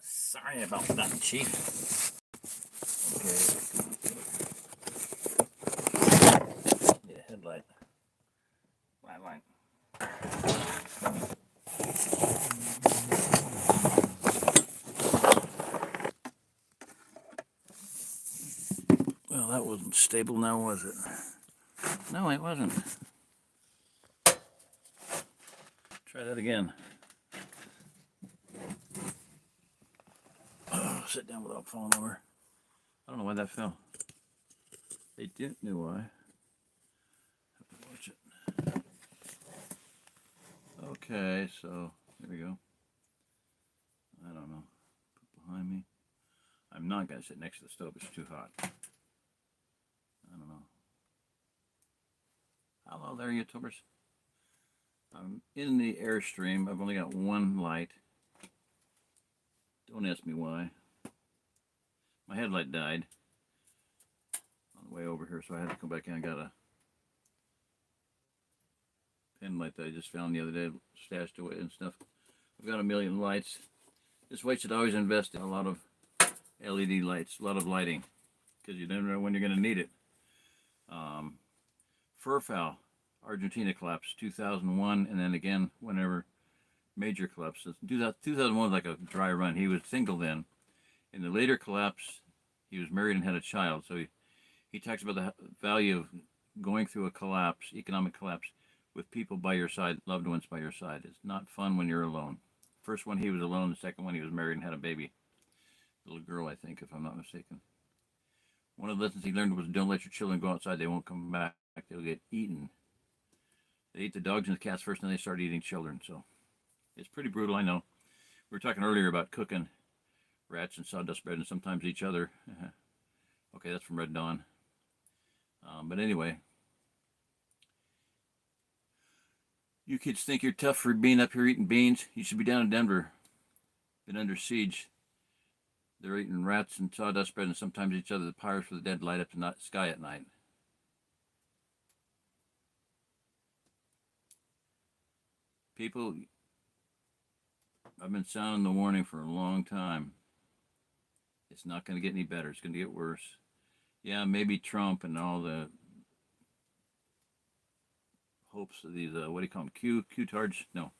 Sorry about that, Chief. Okay. Need a headlight. Line. Well, that wasn't stable now, was it? No, it wasn't. Try that again. Oh, sit down without falling over. I don't know why that fell. They didn't know why. Have to watch it. Okay, so here we go. I don't know. Put behind me. I'm not going to sit next to the stove. It's too hot. I don't know. Hello there, YouTubers. I'm in the Airstream. I've only got one light. Don't ask me why. My headlight died on the way over here, so I had to come back in. I got a pen light that I just found the other day, stashed away and stuff. I've got a million lights. This way should always invest in a lot of LED lights, a lot of lighting, because you never know when you're going to need it. Furfowl, Argentina collapse, 2001, and then again whenever major collapse. 2001 was like a dry run. He was single then. In the later collapse, he was married and had a child. So he talks about the value of going through a collapse, economic collapse, with people by your side, loved ones by your side. It's not fun when you're alone. First one, he was alone. The second one, he was married and had a baby. A little girl, I think, if I'm not mistaken. One of the lessons he learned was don't let your children go outside. They won't come back. They'll get eaten. They eat the dogs and the cats first, and then they start eating children. So it's pretty brutal, I know. We were talking earlier about cooking rats and sawdust bread and sometimes each other. Okay, that's from Red Dawn. But anyway, you kids think you're tough for being up here eating beans? You should be down in Denver. Been under siege. They're eating rats and sawdust bread and sometimes each other. The pyres for the dead light up the sky at night. People, I've been sounding the warning for a long time. It's not going to get any better. It's going to get worse. Yeah, maybe Trump and all the hopes of these, what do you call them, Q-tards? No.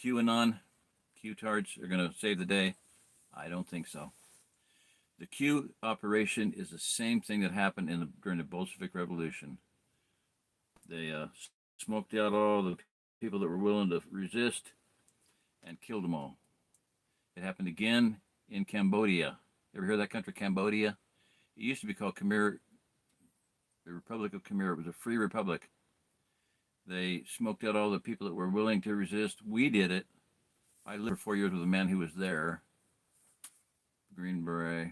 QAnon, Q-tards are going to save the day. I don't think so. The Q operation is the same thing that happened during the Bolshevik Revolution. They smoked out all the people that were willing to resist and killed them all. It happened again in Cambodia. Ever heard of that country, Cambodia? It used to be called Khmer, the Republic of Khmer. It was a free republic. They smoked out all the people that were willing to resist. We did it. I lived for 4 years with a man who was there, Green Beret,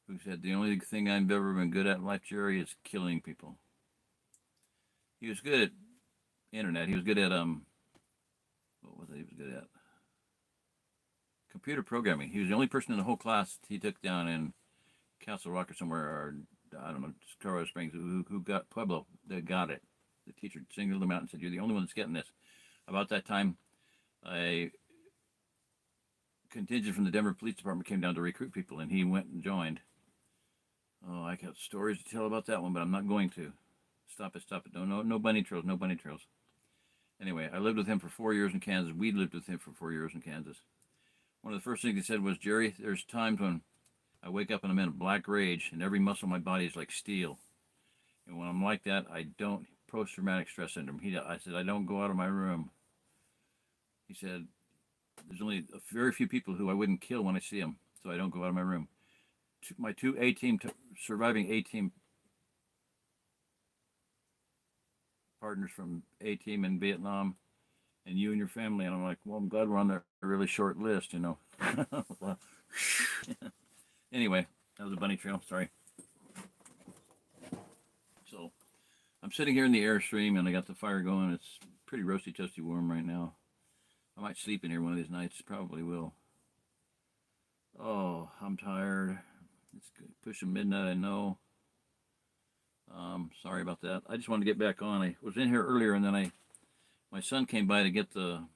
who said, the only thing I've ever been good at in life, Jerry, is killing people. He was good at internet. He was good at, what was it he was good at? Computer programming. He was the only person in the whole class he took down in Castle Rock or somewhere, or I don't know, Colorado Springs, who got Pueblo, that got it. The teacher singled him out and said, you're the only one that's getting this. About that time, a contingent from the Denver Police Department came down to recruit people, and he went and joined. Oh, I got stories to tell about that one, but I'm not going to. Stop it. No bunny trails, no bunny trails. Anyway, I lived with him for 4 years in Kansas. We lived with him for 4 years in Kansas. One of the first things he said was, Jerry, there's times when I wake up and I'm in a black rage and every muscle in my body is like steel. And when I'm like that, I don't, post-traumatic stress syndrome. I said, I don't go out of my room. He said, there's only very few people who I wouldn't kill when I see them, so I don't go out of my room. My two A-team, surviving A-team partners from A-team in Vietnam, and you and your family, and I'm like, well, I'm glad we're on a really short list, you know. Anyway, that was a bunny trail, sorry. So, I'm sitting here in the Airstream, and I got the fire going. It's pretty roasty, toasty warm right now. I might sleep in here one of these nights, probably will. Oh, I'm tired. It's pushing midnight, I know. Sorry about that. I just wanted to get back on. I was in here earlier, and then my son came by to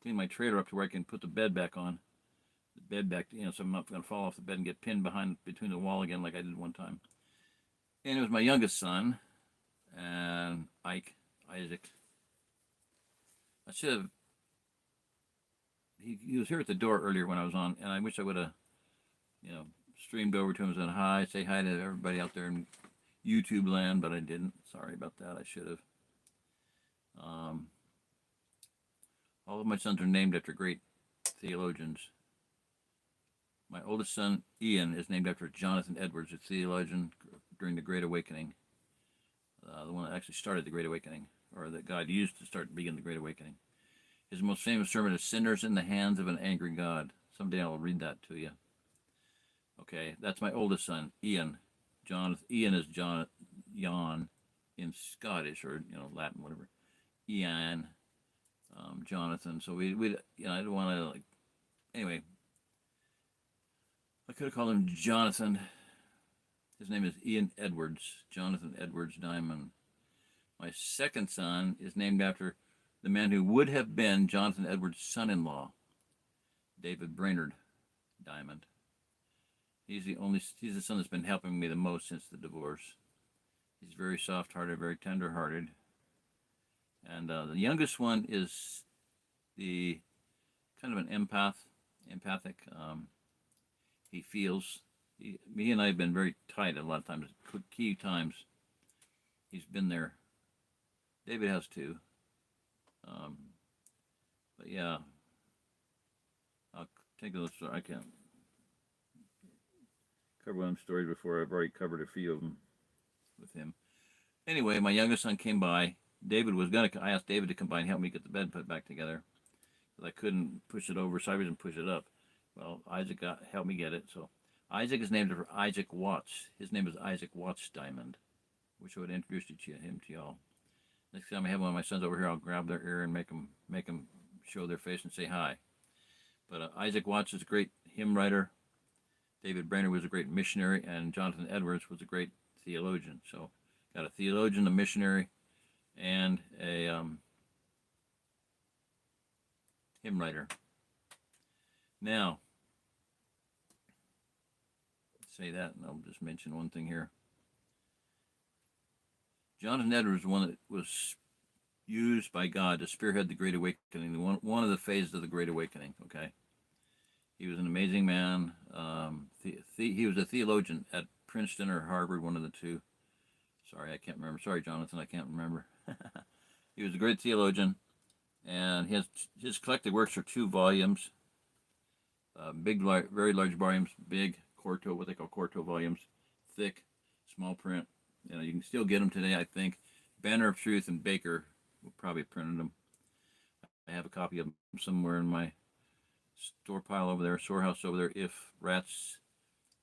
clean my trailer up to where I can put the bed back on. The bed back, so I'm not going to fall off the bed and get pinned between the wall again like I did one time. And it was my youngest son, and Isaac. I should have. He was here at the door earlier when I was on, and I wish I would have, streamed over to him and said hi, say hi to everybody out there in YouTube land, but I didn't. Sorry about that. I should have. All of my sons are named after great theologians. My oldest son, Ian, is named after Jonathan Edwards, a theologian during the Great Awakening. The one that actually started the Great Awakening, or that God used to begin the Great Awakening. His most famous sermon is Sinners in the Hands of an Angry God. Someday I'll read that to you. Okay, that's my oldest son, Ian. Ian is Jan in Scottish, or Latin, whatever. Ian, Jonathan. So we I don't want to anyway. I could have called him Jonathan. His name is Ian Edwards, Jonathan Edwards Diamond. My second son is named after the man who would have been Jonathan Edwards' son-in-law, David Brainerd Diamond. He's the son that's been helping me the most since the divorce. He's very soft-hearted, very tender-hearted. And the youngest one is the kind of an empathic. He feels. Me and I have been very tight a lot of times, key times. He's been there. David has too. But yeah, I'll take those. I can't cover one of them stories before. I've already covered a few of them with him. Anyway, my youngest son came by. I asked David to come by and help me get the bed put back together, because I couldn't push it over sideways and push it up. Well, Isaac helped me get it. So Isaac is named after Isaac Watts. His name is Isaac Watts Diamond. Wish I would introduce him to y'all. Next time I have one of my sons over here, I'll grab their ear and make them show their face and say hi. But Isaac Watts is a great hymn writer. David Brainerd was a great missionary, and Jonathan Edwards was a great theologian. So got a theologian, a missionary, and a hymn writer. Now, say that, and I'll just mention one thing here. Jonathan Edwards was one that was used by God to spearhead the Great Awakening, one of the phases of the Great Awakening, okay? He was an amazing man. He was a theologian at Princeton or Harvard, one of the two. Sorry, I can't remember. Sorry, Jonathan, I can't remember. He was a great theologian, and his collected works are 2 volumes. Very large volumes, big quarto, what they call quarto volumes, thick, small print. You can still get them today, I think. Banner of Truth and Baker will probably printed them. I have a copy of them somewhere in my storehouse over there. If rats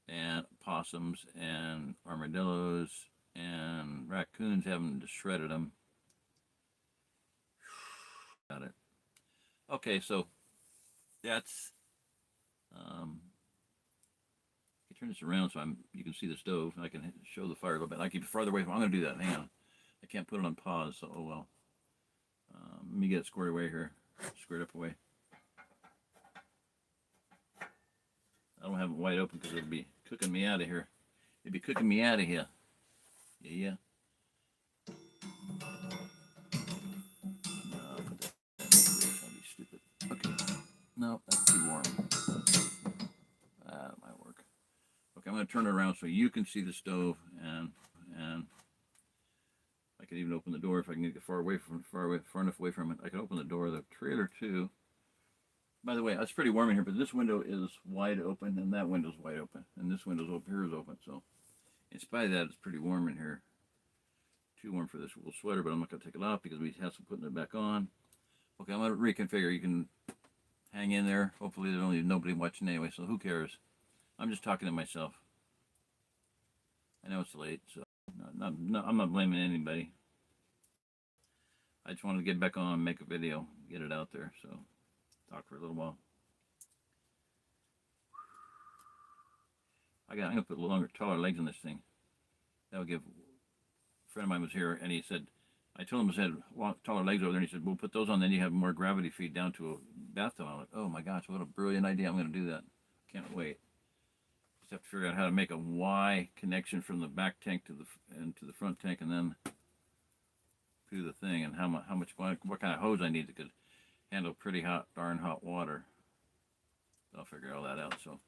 and possums and armadillos and raccoons haven't shredded them. Got it. Okay, so that's turn this around so you can see the stove. I can show the fire a little bit. I keep it farther away from. I'm going to do that. Hang on. I can't put it on pause, so oh well. Let me get it squared away here. Squared up away. I don't have it wide open because it'll be cooking me out of here. It'd be cooking me out of here. Yeah. No, that'd be stupid. Okay. No, that's too warm. That might work. Okay, I'm going to turn it around so you can see the stove, and I can even open the door if I can get far enough away from it. I can open the door of the trailer too. By the way, it's pretty warm in here, but this window is wide open, and that window's wide open, and this window's over here is open. So, in spite of that, it's pretty warm in here. Too warm for this wool sweater, but I'm not going to take it off because we have some putting it back on. Okay, I'm going to reconfigure. You can hang in there. Hopefully, there's only nobody watching anyway, so who cares? I'm just talking to myself. I know it's late, so I'm not blaming anybody. I just wanted to get back on, make a video, get it out there, so talk for a little while. I'm going to put taller legs on this thing. that would give. A friend of mine was here, and he said, I told him I said, taller legs over there, and he said, we'll put those on, then you have more gravity feed down to a bathtub. I'm like, oh my gosh, what a brilliant idea! I'm going to do that. Can't wait. Just have to figure out how to make a Y connection from the back tank to the front tank, and then to the thing, and how much what kind of hose I need that could handle pretty hot, darn hot water. I'll figure all that out. So,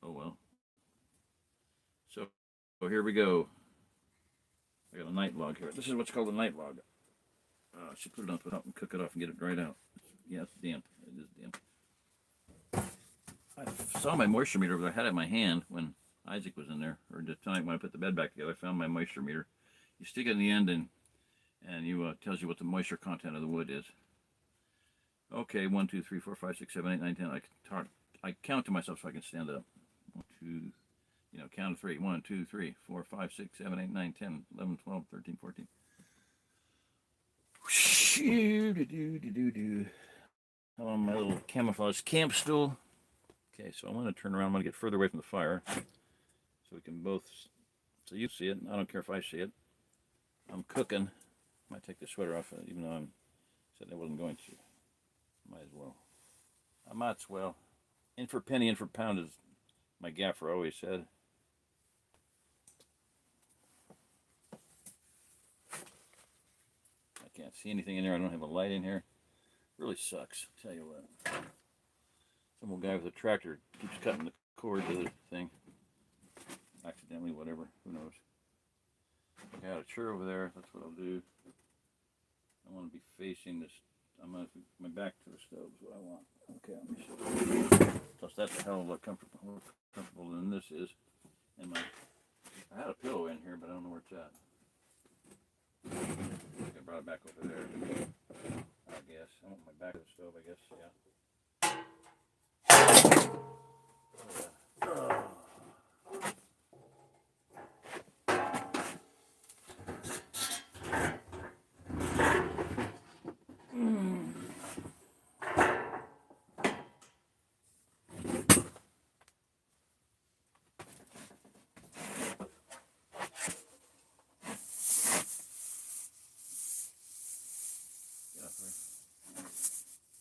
oh well. So here we go. I got a night log here. This is what's called a night log. I should put it on top and cook it off and get it dried out. Yeah, it's damp. It is damp. I saw my moisture meter, but I had it in my hand when Isaac was in there, or the time when I put the bed back together. I found my moisture meter. You stick it in the end, and you tells you what the moisture content of the wood is. Okay, 1, 2, 3, 4, 5, 6, 7, 8, 9, 10. I count to myself so I can stand up. 1, 2, count to 3. 1, 2, 3, 4, 5, 6, 7, 8, 9, 10, 11, 12, 13, 14. I'm on my little camouflage camp stool. Okay, so I want to turn around. I want to get further away from the fire so we can both, so you see it. I don't care if I see it. I'm cooking. I might take the sweater off, even though I said I wasn't going to. Might as well. I might as well. In for penny, in for pound, as my gaffer always said. I can't see anything in there. I don't have a light in here. Really sucks. I'll tell you what. Some old guy with a tractor keeps cutting the cord to the thing. Accidentally, whatever. Who knows? I got a chair over there. That's what I'll do. I want to be facing this. I'm going to my back to the stove is what I want. Okay, let me show you. Plus, that's a hell of a lot more comfortable than this is. And I had a pillow in here, but I don't know where it's at. I think I brought it back over there. I guess. I want my back to the stove, I guess. Yeah.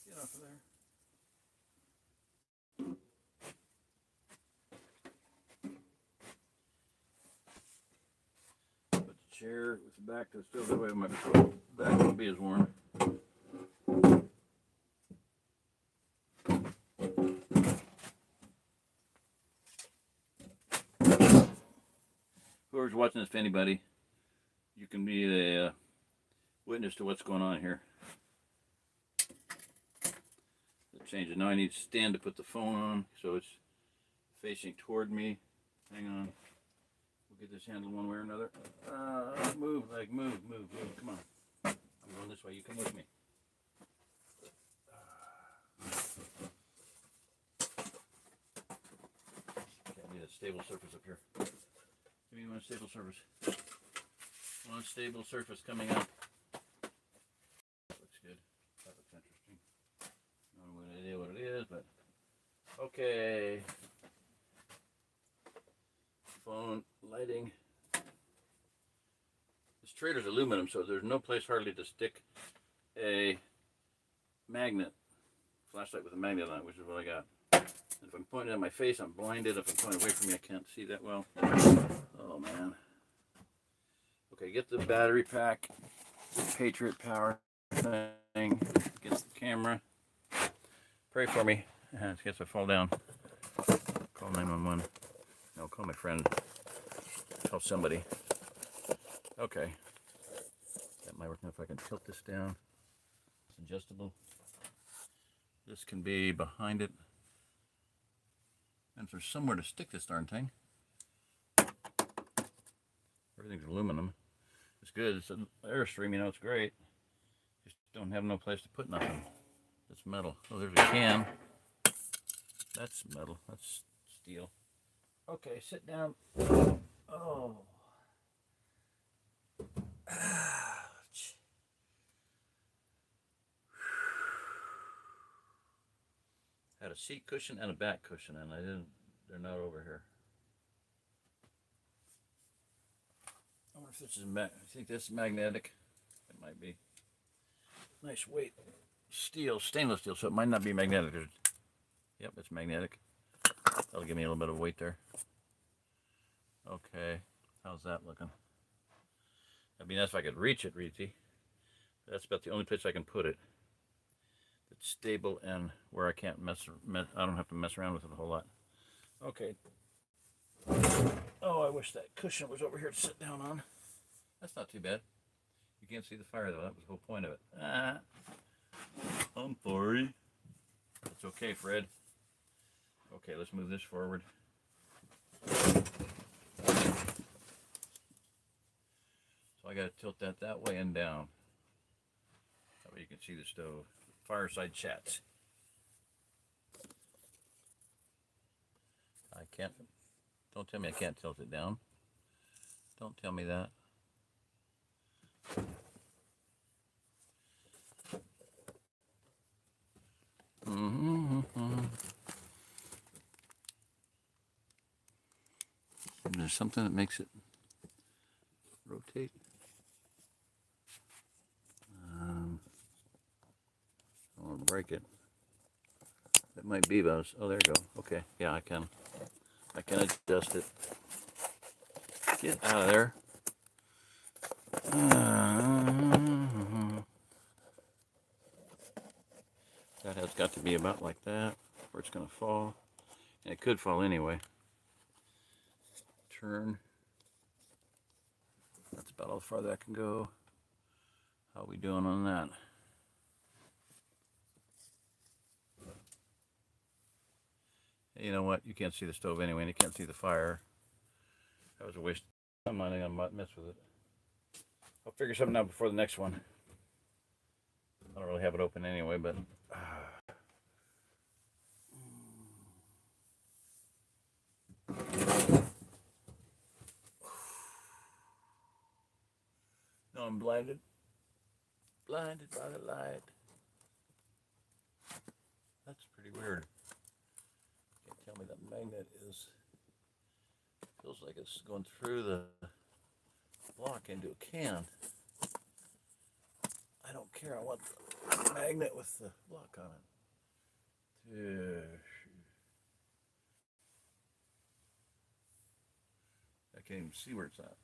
Get off of there. Put the chair with the back to the stove, that way my back won't be as warm. Whoever's watching this, if anybody, you can be a witness to what's going on here. Change it. Now I need to stand to put the phone on, so it's facing toward me. Hang on. We'll get this handled one way or another. Move, like, move. Come on. I'm going this way. You come with me. Okay, I need a stable surface up here. Give me one stable surface. One stable surface coming up. Looks good. That looks interesting. I don't have any idea what it is, but okay. Phone lighting. This trailer's aluminum, so there's no place hardly to stick a magnet, flashlight with a magnet on it, which is what I got. And if I'm pointing at my face, I'm blinded. If I'm pointing away from me, I can't see that well. Oh man. Okay, get the battery pack, Patriot Power thing, get the camera. Pray for me. In case I fall down. Call 911. No, call my friend. Call somebody. Okay. That might work now if I can tilt this down. It's adjustable. This can be behind it. And if there's somewhere to stick this darn thing. Everything's aluminum. It's good. It's an Airstream, it's great. Just don't have no place to put nothing. It's metal. Oh, there's a can. That's metal. That's steel. Okay, sit down. Oh. Ouch. Had a seat cushion and a back cushion, and they're not over here. if this is I think this is magnetic. It might be. Nice weight steel, stainless steel, so it might not be magnetic. Yep, it's magnetic. That'll give me a little bit of weight there. Okay, how's that looking? That'd be nice if I could reach it, Reezy. That's about the only place I can put it. It's stable and where I can't I don't have to mess around with it a whole lot. Okay. Oh, I wish that cushion was over here to sit down on. That's not too bad. You can't see the fire though. That was the whole point of it. I'm sorry. It's okay, Fred. Okay, let's move this forward. So I got to tilt that way and down. That way you can see the stove. Fireside Chats. I can't. Don't tell me I can't tilt it down. Don't tell me that. There's something that makes it rotate. I don't want to break it. It might be about. Oh, there you go. Okay, yeah, I can adjust it. Get out of there. That has got to be about like that, where it's going to fall. And it could fall anyway. Turn. That's about all farther I can go. How are we doing on that? You know what? You can't see the stove anyway, and you can't see the fire. That was a waste of time. I might mess with it. I'll figure something out before the next one. I don't really have it open anyway, but... No, I'm blinded. Blinded by the light. That's pretty weird. Can't tell me that magnet is... Feels like it's going through the block into a can. I don't care. I want the magnet with the block on it. I can't even see where it's at.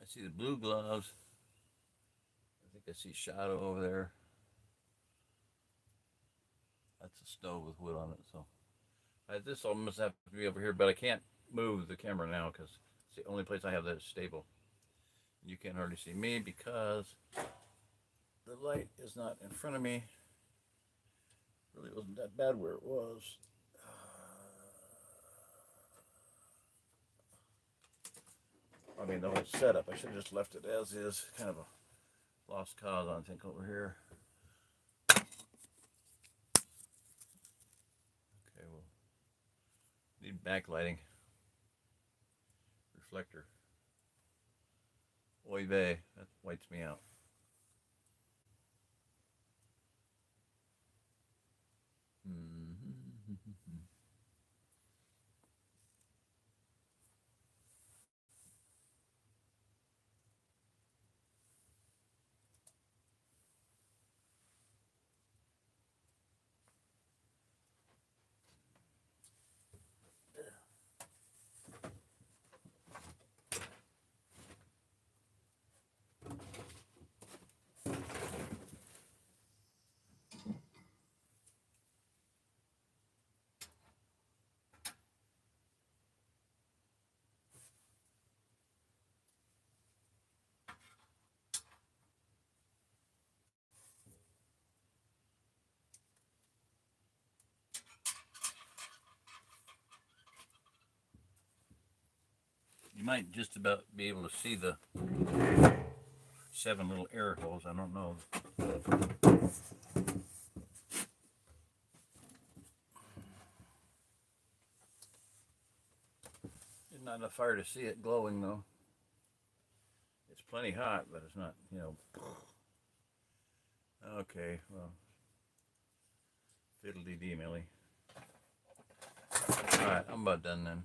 I see the blue gloves. I think I see shadow over there. That's a stove with wood on it. So this all must have to be over here, but I can't move the camera now because it's the only place I have that is stable. You can't hardly see me because the light is not in front of me. Really wasn't that bad where it was. I mean, the whole setup, I should have just left it as is. Kind of a lost cause, I think, over here. Okay, well, need backlighting. Reflector. Oy vey, that whites me out. You might just about be able to see the 7 little air holes. I don't know. Not enough fire to see it glowing though. It's plenty hot, but it's not, you know. Okay, well, fiddle-dee-dee, Millie. All right, I'm about done then.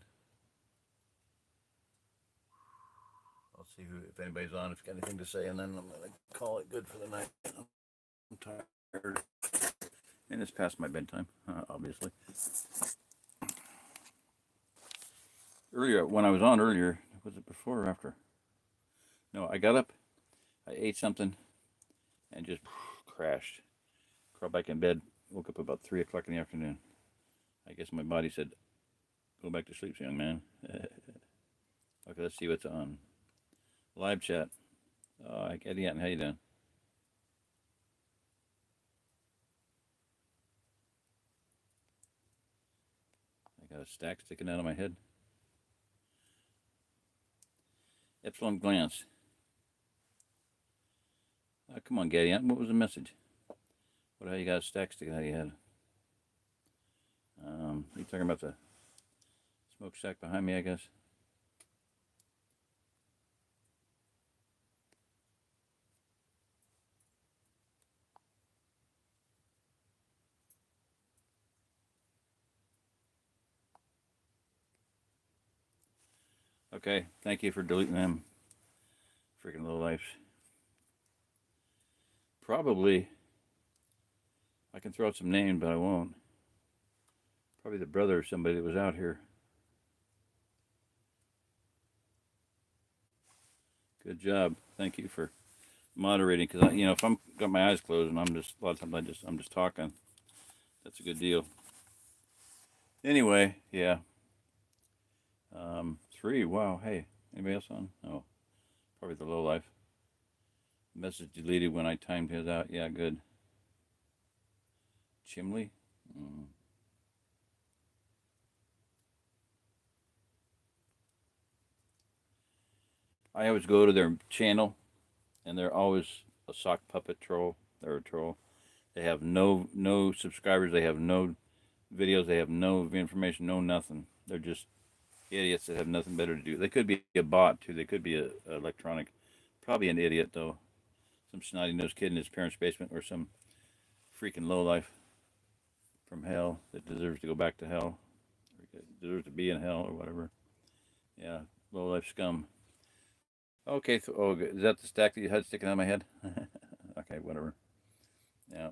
I'll see if anybody's on, if you've got anything to say, and then I'm gonna call it good for the night. I'm tired, and it's past my bedtime, obviously. Earlier, when I was on earlier, was it before or after? No, I got up, I ate something, and just crashed. Crawled back in bed, woke up about 3 o'clock in the afternoon. I guess my body said, go back to sleep, young man. Okay, let's see what's on. Live chat. Eddie, how you doing? I got a stack sticking out of my head. Epsilon glance. Come on, Gaddy. What was the message? What how you got a stack sticking out of your head? You talking about the smokestack behind me, I guess? Okay, thank you for deleting them. Freaking little lives. Probably, I can throw out some names, but I won't. Probably the brother of somebody that was out here. Good job. Thank you for moderating, because you know, if I'm got my eyes closed and I'm just a lot of times I'm just talking, that's a good deal. Anyway, yeah. 3. Wow. Hey, anybody else on? Oh, probably the low life. Message deleted when I timed his out. Yeah, good. Chimley. I always go to their channel, and they're always a sock puppet troll. They're a troll. They have no subscribers. They have no videos. They have no information. No nothing. They're just idiots that have nothing better to do. They could be a bot too. They could be a electronic. Probably an idiot though. Some snotty-nosed kid in his parents' basement, or some freaking lowlife from hell that deserves to go back to hell, or deserves to be in hell, or whatever. Yeah, lowlife scum. Okay, is that the stack that you had sticking out of my head? Okay, whatever. Yeah.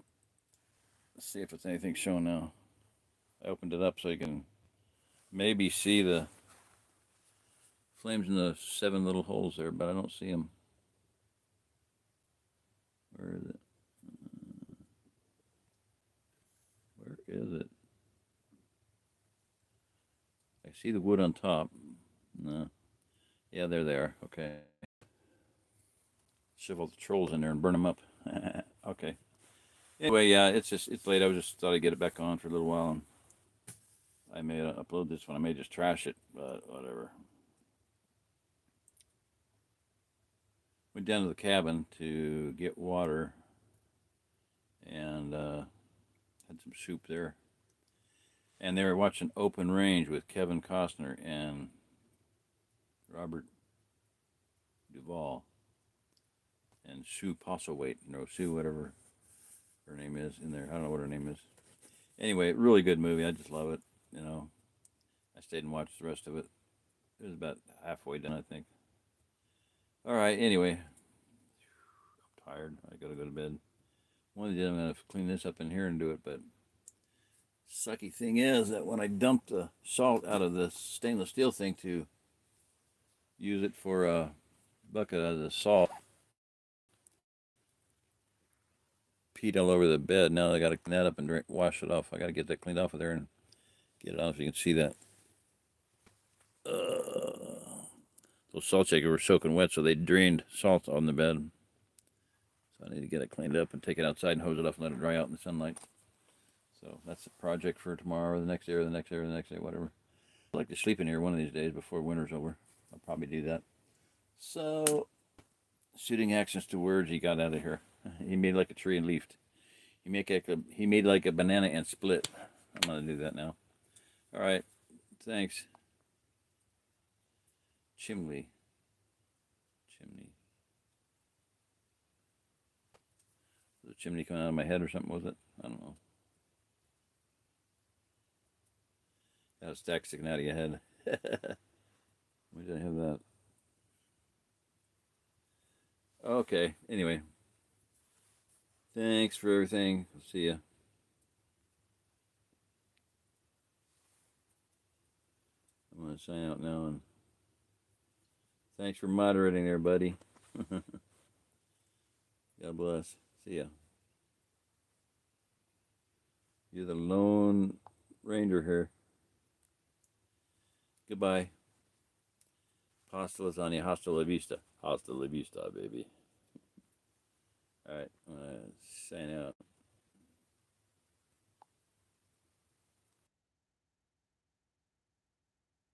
Let's see if it's anything showing now. I opened it up so you can maybe see the flames in the 7 little holes there, but I don't see them. Where is it? Where is it? I see the wood on top. No. Yeah, there they are. Okay. Shove all the trolls in there and burn them up. Okay. Anyway, yeah, it's late. I was just thought I'd get it back on for a little while, and I may upload this one. I may just trash it, but whatever. Went down to the cabin to get water, and had some soup there. And they were watching Open Range with Kevin Costner and Robert Duvall and Sue Postlethwaite, Sue whatever her name is in there. I don't know what her name is. Anyway, really good movie. I just love it. I stayed and watched the rest of it. It was about halfway done, I think. All right. Anyway, I'm tired. I gotta go to bed. One of the days I'm gonna clean this up in here and do it, but sucky thing is that when I dumped the salt out of the stainless steel thing to use it for a bucket of the salt, peed all over the bed. Now I got to clean that up and wash it off. I got to get that cleaned off of there and get it off so you can see that. Those salt shakers were soaking wet, so they drained salt on the bed. So I need to get it cleaned up and take it outside and hose it off and let it dry out in the sunlight. So that's a project for tomorrow, or the next day, or the next day, or the next day, whatever. I'd like to sleep in here one of these days before winter's over. I'll probably do that. So, suiting actions to words, he got out of here. He made like a tree and leafed. He made like a banana and split. I'm gonna do that now. All right, thanks. chimney. Was a chimney coming out of my head or something, was it? I don't know. Got a stack sticking out of your head. Why did I have that? Okay, anyway. Thanks for everything. I'll see ya. I'm going to sign out now, and thanks for moderating there, buddy. God bless. See ya. You're the lone ranger here. Goodbye. Pasta lasagna. Hasta la vista. Hasta la vista, baby. All right. I'm going to sign out.